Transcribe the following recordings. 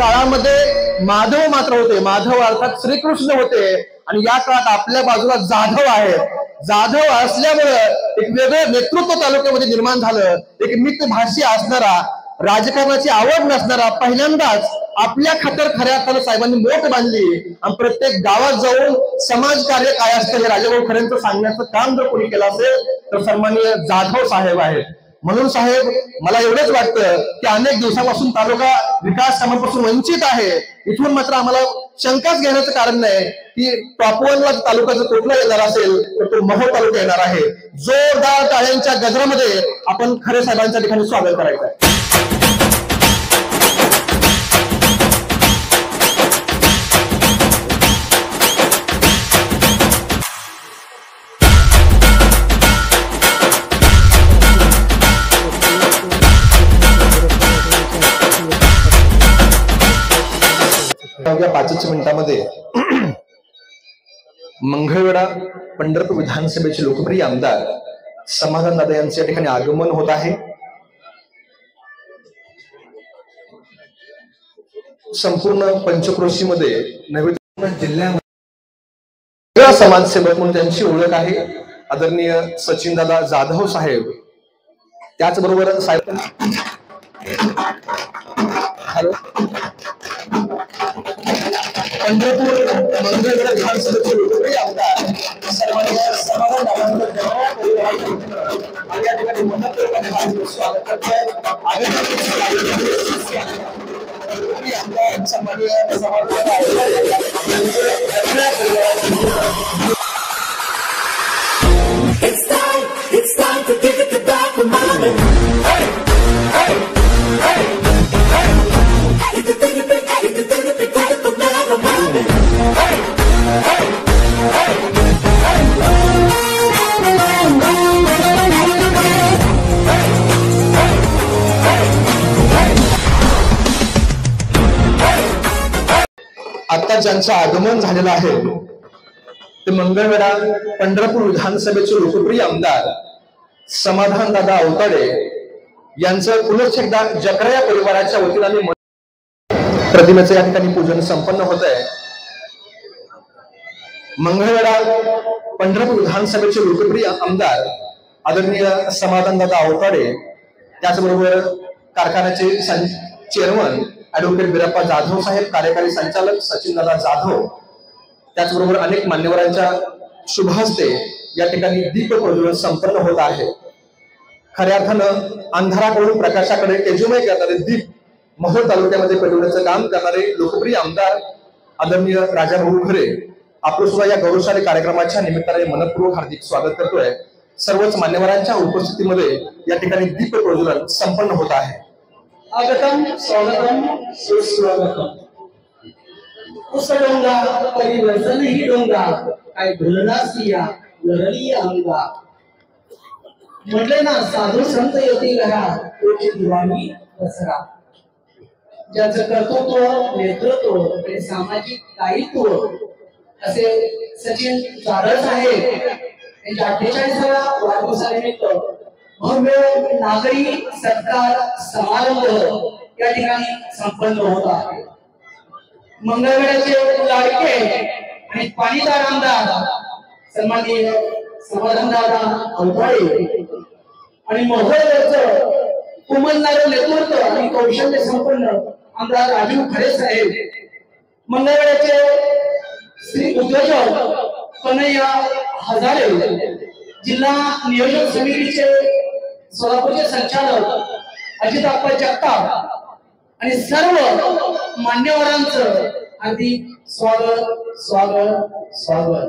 काळामध्ये माधव मात्र होते, माधव अर्थात श्रीकृष्ण होते, आणि या काळात आपल्या बाजूला जाधव आहेत. जाधव असल्यामुळे एक वेगळं नेतृत्व तालुक्यामध्ये निर्माण झालं. एक मितभाषी असणारा, राजकारणाची आवड नसणारा, पहिल्यांदाच आपल्या खातर खऱ्या अर्थानं साहेबांनी मोठ बांधली आणि प्रत्येक गावात जाऊन समाजकार्य काय असतं हे राजाभाऊ खरेंचं सांगण्याचं काम जर कोणी केलं असेल तर सन्माननीय जाधव साहेब आहेत. म्हणून साहेब, मला एवढंच वाटतं की अनेक दिवसापासून तालुका विकास कामापासून वंचित आहे. इथून मात्र आम्हाला शंकाच घेण्याचं कारण नाही की टॉप 1 ला तालुका जर कुठला येणार असेल तर तो मोहोळ तालुका येणार आहे. जोरदार टाळ्यांच्या गजरामध्ये आपण खरे साहेबांच्या ठिकाणी स्वागत करायचं आहे. अवघ्या 5 मिनिटांमध्ये मंगळवेढा पंढरपूर विधानसभेचे लोकप्रिय आमदार समाधान दादा यांचे या ठिकाणी आगमन होत आहे. संपूर्ण पंचक्रोशीमध्ये नवे जिल्ह्यामध्ये समाजसेवक म्हणून त्यांची ओळख आहे. आदरणीय सचिन दादा जाधव साहेब, त्याचबरोबर साहेब पंढरपूर मंगळवेढा विधानसभेचे लोकप्रिय आमदार सन्माननीय समाधान दादा या ठिकाणी मनपूर्वक स्वागत करतोय. आमदार सन्माननीय It's time to give it back to mommy. Hey, hey, hey, hey. It's the thing, it's the thing, it's the mommy. Hey, hey, hey, आता ज्यांचं आगमन झालेलं आहे ते मंगळवेढा पंढरपूर विधानसभेचे लोकप्रिय आमदार समाधान दादा अवताडे यांचं पुनश्च एकदा जकरा परिवाराच्या वतीने प्रतिमेचं या ठिकाणी पूजन संपन्न होत आहे. मंगळवेढा पंढरपूर विधानसभेचे लोकप्रिय आमदार आदरणीय समाधान दादा अवताडे, त्याचबरोबर कारखान्याचे चेअरमन ऍडव्होकेट बिराप्पा जाधव साहेब, कार्यकारी संचालक सचिन दादा जाधव, त्याचबरोबर अनेक मान्यवरांच्या शुभ हस्ते या ठिकाणी दीप प्रज्वलन संपन्न होत आहे. खऱ्या अर्थानं अंधाराकडून प्रकाशाकडे तेजोमय करणारे दीप मोहोळ तालुक्यामध्ये पेटवण्याचं काम करणारे लोकप्रिय आमदार आदरणीय राजाभाऊ खरे आपलं सुद्धा या गौरवशाली कार्यक्रमाच्या निमित्ताने मनपूर्वक हार्दिक स्वागत करतोय. सर्वच मान्यवरांच्या उपस्थितीमध्ये या ठिकाणी दीप प्रज्वलन संपन्न होत आहे. आगतम स्वागतम सुस्वागतम. उसडोंगा परिवर्तन ही डोंगा काय ढोलना सिया लहरी अंगा. म्हटले ना, साधू संत येती घरा तोची दिवाणी दसरा. ज्याचं कर्तृत्व, नेतृत्व आणि सामाजिक दायित्व असे सचिन जाधव साहेब यांच्या 48व्या वाढदिवसानिमित्त भव्य नागरी सत्कार समारंभ या ठिकाणी संपन्न होत आहे. मंगळवेढ्याचे लाडके आणि पाणीदार आमदार सन्माननीय समाधानदादा अवताडे आणि मोहोळचं उमलणारं नेतृत्व आणि कौशल्य संपन्न आमदार राजीव खरे साहेब, मंगळवेढ्याचे श्री उद्योजक कन्हैया हजारे, जिल्हा नियोजन समितीचे सोलापूरचे संचालक अजिताप्पा जगताप आणि सर्व मान्यवरांचं हार्दिक स्वागत स्वागत स्वागत.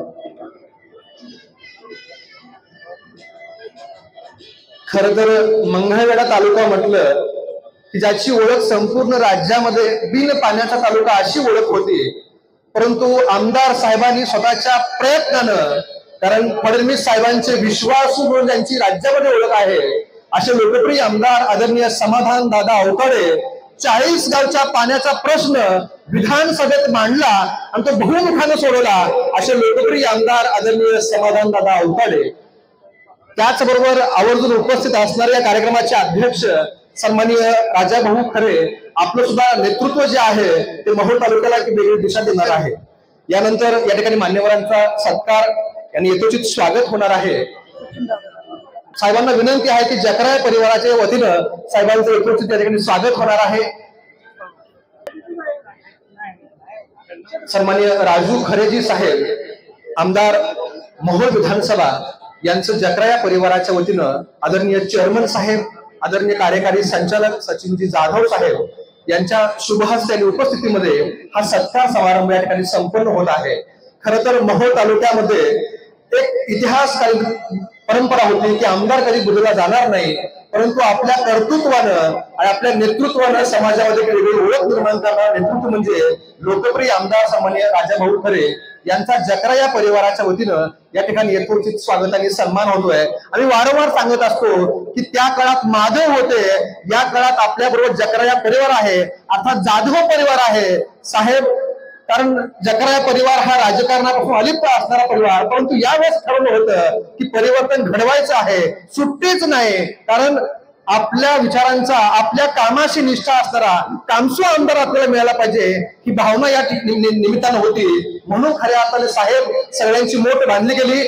खर तर मंगळवेढा तालुका म्हटलं की ज्याची ओळख संपूर्ण राज्यामध्ये बिन पाण्याचा तालुका अशी ओळख होती, परंतु आमदार साहेबांनी स्वतःच्या प्रयत्नानं, कारण फडणवीस साहेबांचे विश्वासू म्हणून ज्यांची राज्यामध्ये ओळख आहे असे लोकप्रिय आमदार आदरणीय समाधान दादा अवताडे 40 गावच्या पाण्याचा प्रश्न विधानसभेत मांडला आणि तो बहुमुखाने सोडवला. असे लोकप्रिय आमदार आदरणीय समाधान दादा अवताडे. त्याचबरोबर आवर्जून उपस्थित असणाऱ्या कार्यक्रमाचे अध्यक्ष सन्माननीय राजाभाऊ खरे आपलं सुद्धा नेतृत्व जे आहे ते मोहोळ तालुक्याला एक वेगळी दिशा देणार आहे। यानंतर या ठिकाणी मान्यवरांचा सत्कार आणि यथोचित स्वागत होणार आहे। साहेबांना विनंती आहे की जकराय परिवाराच्या वतीनं साहेबांचं यथोचित या ठिकाणी स्वागत होणार आहे। सन्माननीय राजू खरेजी साहेब आमदार मोहोळ विधानसभा यांचं जकराया परिवाराच्या वतीनं आदरणीय चेअरमन साहेब, आदरणीय कार्यकारी संचालक सचिनजी जाधव साहेब यांच्या शुभहस्ते आणि उपस्थितीमध्ये हा सत्कार समारंभ या ठिकाणी संपन्न होत आहे। खरं तर मोहोळ तालुक्यामध्ये एक इतिहासकालीन परंपरा होती की आमदार कधी बदलला जाणार नाही, परंतु आपल्या कर्तृत्वानं आणि आपल्या नेतृत्वानं समाजामध्ये वेगळी ओळख निर्माण करणारं नेतृत्व म्हणजे लोकप्रिय आमदार सन्माननीय राजाभाऊ खरे यांचा जकराया परिवाराच्या वतीनं या ठिकाणी यथोचित स्वागत आणि सन्मान होतोय। आम्ही वारंवार सांगत असतो की त्या काळात माधव होते, या काळात आपल्या बरोबर जकराया परिवार आहे, अर्थात जाधव परिवार आहे साहेब। कारण जकराया परिवार हा राजकारणापासून अलिप्त असणारा परिवार, परंतु यावेळेस ठरवलं होतं की परिवर्तन घडवायचं आहे, सुट्टीच नाही। कारण आपल्या विचारांचा, आपल्या कामाशी निष्ठा असणारा कामसू आमदार आपल्याला मिळाला पाहिजे ही भावना या निमित्तानं होती। म्हणून खऱ्या अर्थाने साहेब सगळ्यांची मोठ बांधली गेली।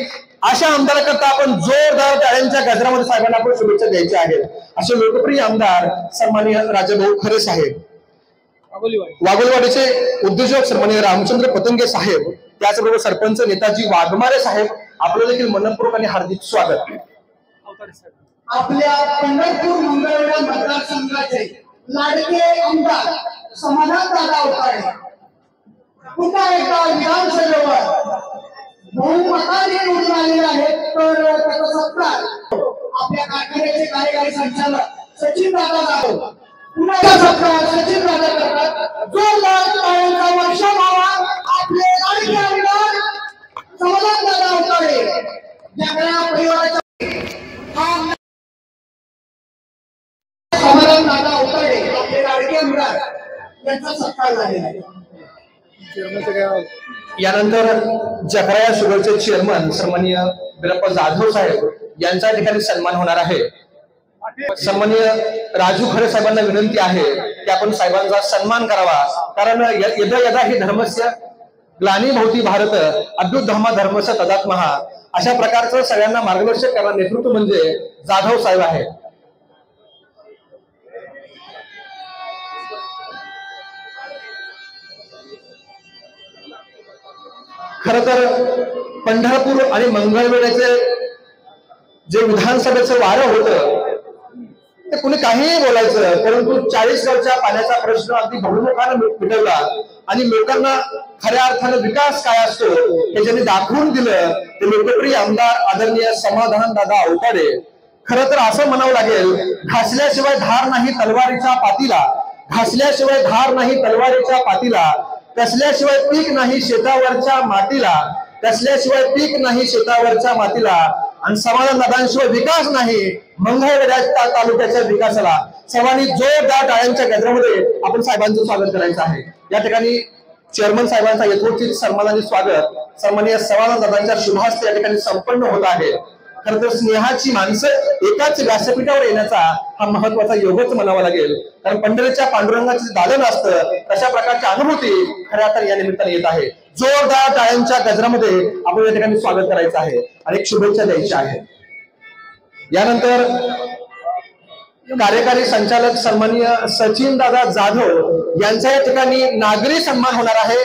अशा आमदाराकरता आपण जोरदार टाळ्यांच्या गजरामध्ये साहेबांना आपण शुभेच्छा द्यायच्या आहेत। असे लोकप्रिय आमदार सन्माननीय राजाभाऊ खरे साहेब, वाघोलवाडीचे उद्योजक सन्माननीय रामचंद्र पतंगे साहेब, त्याचबरोबर सरपंच नेताजी वाघमारे साहेब, आपलं देखील मनपूर्वक आणि हार्दिक स्वागत। आपल्या पंढरपूर मंगळवेढा मतदारसंघाचे लाडके आमदार समाधानदादा अवताडे पुन्हा एकदा विधानसभेवर बहुमताने निवडून आलेले आहेत। तर त्याचा सत्कार आपल्या कारखान्याचे कार्यकारी संचालक सचिन दादा जाधव पुन्हा एकदा सत्कार सचिन दादा करतात। जोरदार टाळ्यांचा वर्षा व्हावा। आपले लाडके आमदार समाधानदादा अवताडे जकराया परिवाराचा समाधानदादा अवताडे आपले लाडके आमदार यांचा सत्कार झालेला आहे। यानंतर जकराया शुगरचे चेअरमन सन्माननीय बिरप्पा जाधव साहेब यांच्या ठिकाणी सन्मान होणार आहे। सन्माननीय राजू खरे साहेबांना विनंती आहे की आपण साहेबांचा सन्मान करावा, कारण यदा यदा ही धर्मस्य ग्लानिर्भवति भारत अभ्युत्थानाय धर्मस्य तदात्मनः अशा प्रकारचं सगळ्यांना मार्गदर्शक करणारं नेतृत्व म्हणजे जाधव साहेब आहे। खर तर पंढरपूर आणि मंगळवेढ्याचे जे विधानसभेचं वारं होतं ते कुणी काहीही बोलायचं, परंतु 40 वर्षा पाण्याचा प्रश्न अगदी बहुमुखानं मिटवला आणि लोकांना खऱ्या अर्थानं विकास काय असतो हे ज्यांनी दाखवून दिलं ते लोकप्रिय आमदार आदरणीय समाधानदादा अवताडे। खरं तर असं म्हणावं लागेल, घासल्याशिवाय धार नाही तलवारीच्या पातीला, घासल्याशिवाय धार नाही तलवारीच्या पातीला, कसल्याशिवाय पीक नाही शेतावरच्या मातीला, कसल्याशिवाय पीक नाही शेतावरच्या मातीला, आणि समाधानदादांशिवाय विकास नाही मंगळवेढा तालुक्याच्या विकासाला। सर्वांनी जोरदार टाळ्यांच्या गजरामध्ये आपण साहेबांचं स्वागत करायचं आहे। या ठिकाणी चेअरमन साहेबांचा यथोचित सन्मानाने स्वागत सन्माननीय समाधानदादांच्या शुभहस्ते या ठिकाणी संपन्न होत आहे। खरं तर स्नेहाची माणसं एकाच व्यासपीठावर येण्याचा हा महत्वाचा योगच म्हणावा लागेल, कारण पंढरीच्या पांडुरंगाचे दालन असतं तशा प्रकारची अनुभूती खऱ्या तर या निमित्ताने येत आहे। जोरदार टाळ्यांच्या गजरामध्ये आपण या ठिकाणी स्वागत करायचं आहे आणि शुभेच्छा द्यायच्या आहेत। यानंतर कार्यकारी संचालक सन्माननीय सचिन दादा जाधव यांच्या या ठिकाणी नागरी सन्मान होणार आहे।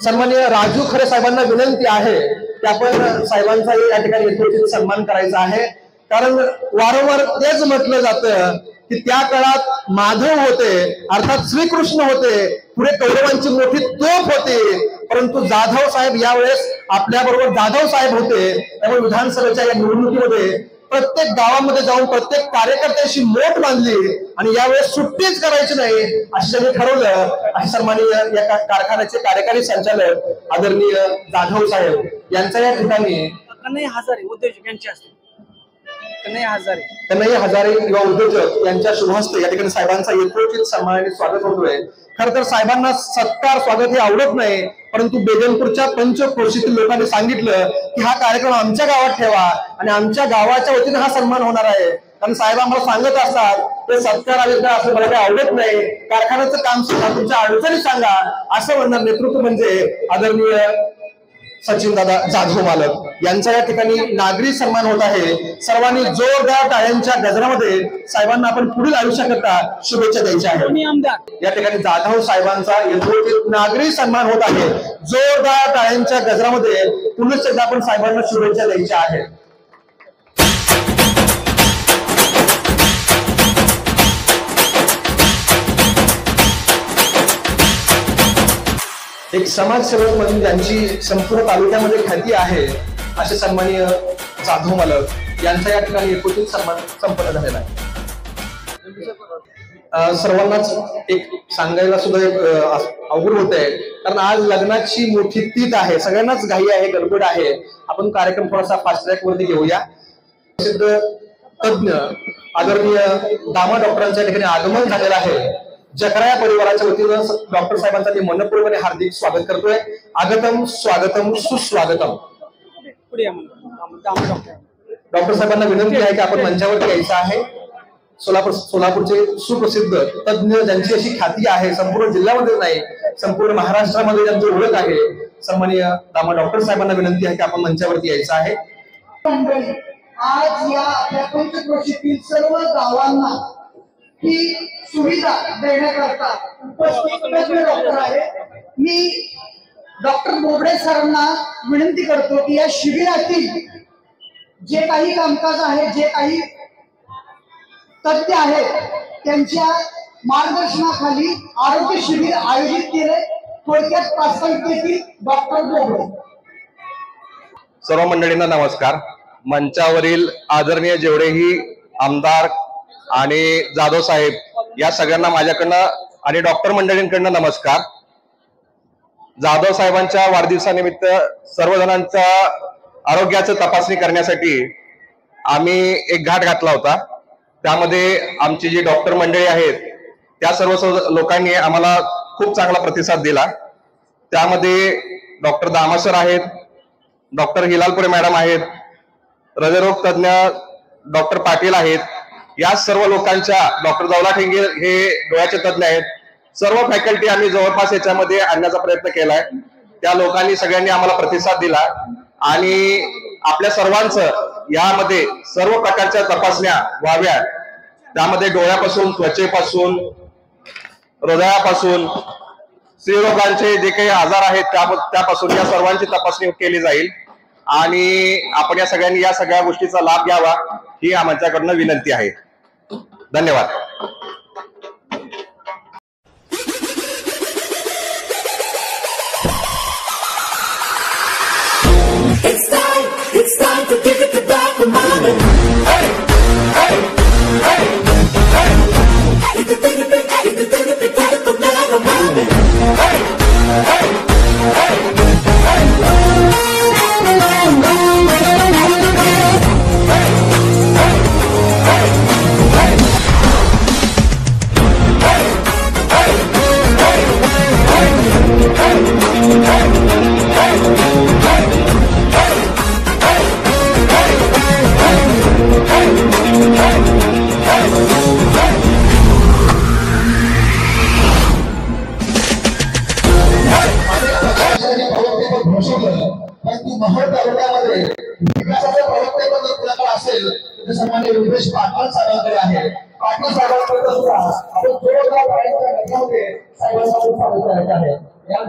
सन्माननीय राजू खरे साहेबांना विनंती आहे की आपण साहेबांचा या ठिकाणी यथोचित सन्मान करायचा आहे, कारण वारंवार तेच म्हटलं जातं की त्या काळात माधव होते, अर्थात श्रीकृष्ण होते, पुढे कौरवांची मोठी तोफ होती, परंतु जाधव साहेब यावेळेस आपल्या बरोबर जाधव साहेब होते। त्यामुळे विधानसभेच्या या निवडणुकीमध्ये प्रत्येक गावामध्ये जाऊन प्रत्येक कार्यकर्त्याशी मोठ बांधली आणि यावेळेस सुट्टीच करायची नाही अशी त्यांनी ठरवलं। अशी सन्माननीय या कारखान्याचे कार्यकारी संचालक आदरणीय जाधव साहेब यांच्या या ठिकाणी कन्हैया हजारे उद्योजक यांचे असते कन्हैया हजारे युवा उद्योजक यांच्या शुभहस्ते या ठिकाणी साहेबांचा यथोचित सन्मानाने स्वागत होतोय। खर तर साहेबांना सत्कार स्वागत हे आवडत नाही, परंतु बेगमपूरच्या पंचक्रोशीतील लोकांनी सांगितलं की हा कार्यक्रम आमच्या गावात ठेवा आणि आमच्या गावाच्या वतीने हा सन्मान होणार आहे। कारण साहेब आम्हाला सांगत असतात ते सत्कार आले असं मला काही आवडत नाही, कारखान्याचं काम सांगा, तुमच्या अडचणी सांगा असं म्हणणार नेतृत्व म्हणजे आदरणीय सचिनदादा जाधव मालक यांचा या ठिकाणी नागरी सन्मान होत आहे। सर्वांनी जोरदार टाळ्यांच्या गजरामध्ये साहेबांना आपण पुढील आयुष्याकरता शुभेच्छा द्यायच्या आहेत। या ठिकाणी जाधव साहेबांचा यथोचित नागरी सन्मान होत आहे। जोरदार टाळ्यांच्या गजरामध्ये पुन्हा एकदा आपण साहेबांना शुभेच्छा द्यायच्या आहेत। एक समाजसेवक म्हणून ज्यांची संपूर्ण तालुक्यामध्ये ख्याती आहे असे सन्माननीय जाधव मालक यांचा या ठिकाणी यथोचित सन्मान संपन्न झालेला आहे। सर्वांनाच एक सांगायला सुद्धा एक अवघड होत आहे, कारण आज लग्नाची मोठी तीत आहे, सगळ्यांनाच घाई आहे, गडबड आहे। आपण कार्यक्रम थोडासा फास्ट ट्रॅक वरती घेऊया। प्रसिद्ध तज्ञ आदरणीय दामा डॉक्टरांच्या ठिकाणी आगमन झालेलं आहे। जकरा या परिवाराच्या वतीनं डॉक्टर साहेबांचा मी मनपूर्वकपणे हार्दिक स्वागत करतोय। आगतम स्वागतम सुस्वागतम। डॉक्टर साहेबांना विनंती आहे की आपण मंचावरती यायचं आहे। सोलापूरचे सुप्रसिद्ध तज्ञ ज्यांची अशी ख्याती आहे, संपूर्ण जिल्ह्यामध्ये नाही संपूर्ण महाराष्ट्रामध्ये ज्यांची ओळख आहे, सन्माननीय दामा डॉक्टर साहेबांना विनंती आहे की आपण मंचावरती यायचं आहे। आज या आपल्या पंचक्रोशीतील सर्व गावांना ही सुविधा देण्याकरता उपस्थित डॉक्टर आहे। मी डॉक्टर बोबडे सरांना विनंती करतो की या शिबिरातील जे काही कामकाज आहे, जे काही तज्ञ आहेत त्यांच्या मार्गदर्शनाखाली आरोग्य शिबिर आयोजित केले। थोडक्यात प्रास्ताविकेतील डॉक्टर बोबडे। सर्व मंडळींना नमस्कार। मंचावरील आदरणीय जेवढेही आमदार आणि जाधव साहेब या सगळ्यांना माझ्याकडनं आणि डॉक्टर मंडळींकडनं नमस्कार। जाधव साहेबांच्या वाढदिवसानिमित्त सर्वजणांचा आरोग्याची तपासणी करण्यासाठी आम्ही एक घाट घातला होता। त्यामध्ये आमची जी डॉक्टर मंडळी आहेत त्या सर्व लोकांनी आम्हाला खूप चांगला प्रतिसाद दिला। त्यामध्ये डॉक्टर दामा सर आहेत, डॉक्टर हिलालपुरे मॅडम आहेत, हृदयरोग तज्ञ डॉक्टर पाटील आहेत। या सर्व लोकांच्या डॉक्टर दौला ठेंगे हे डोळ्याचे तज्ञ आहेत। सर्व फॅकल्टी आम्ही जवळपास याच्यामध्ये आणण्याचा प्रयत्न केलाय। त्या लोकांनी सगळ्यांनी आम्हाला प्रतिसाद दिला आणि आपल्या सर्वांचं यामध्ये सर्व प्रकारच्या तपासण्या व्हाव्या। त्यामध्ये डोळ्यापासून, त्वचेपासून, हृदयापासून, स्त्रीरोगांचे जे काही आजार आहेत त्यापासून या सर्वांची तपासणी केली जाईल आणि आपण या सगळ्यांनी या सगळ्या गोष्टीचा लाभ घ्यावा ही आमच्याकडनं विनंती आहे। धन्यवाद। It's time to give it back to mommy. Hey, hey, hey, hey. If you think it, take it from now, mommy. Hey, hey, hey, Mahad तालुक्यामध्ये विकासाच्या प्रवक्तेबद्दल तुझ्याकडे असेल तर सन्माननीय रुपेश पाटील साहेबांकडे आहे। पाटील साहेबांकडे सुद्धा आपण जोरदार साहेबांना स्वागत करायचे आहे। या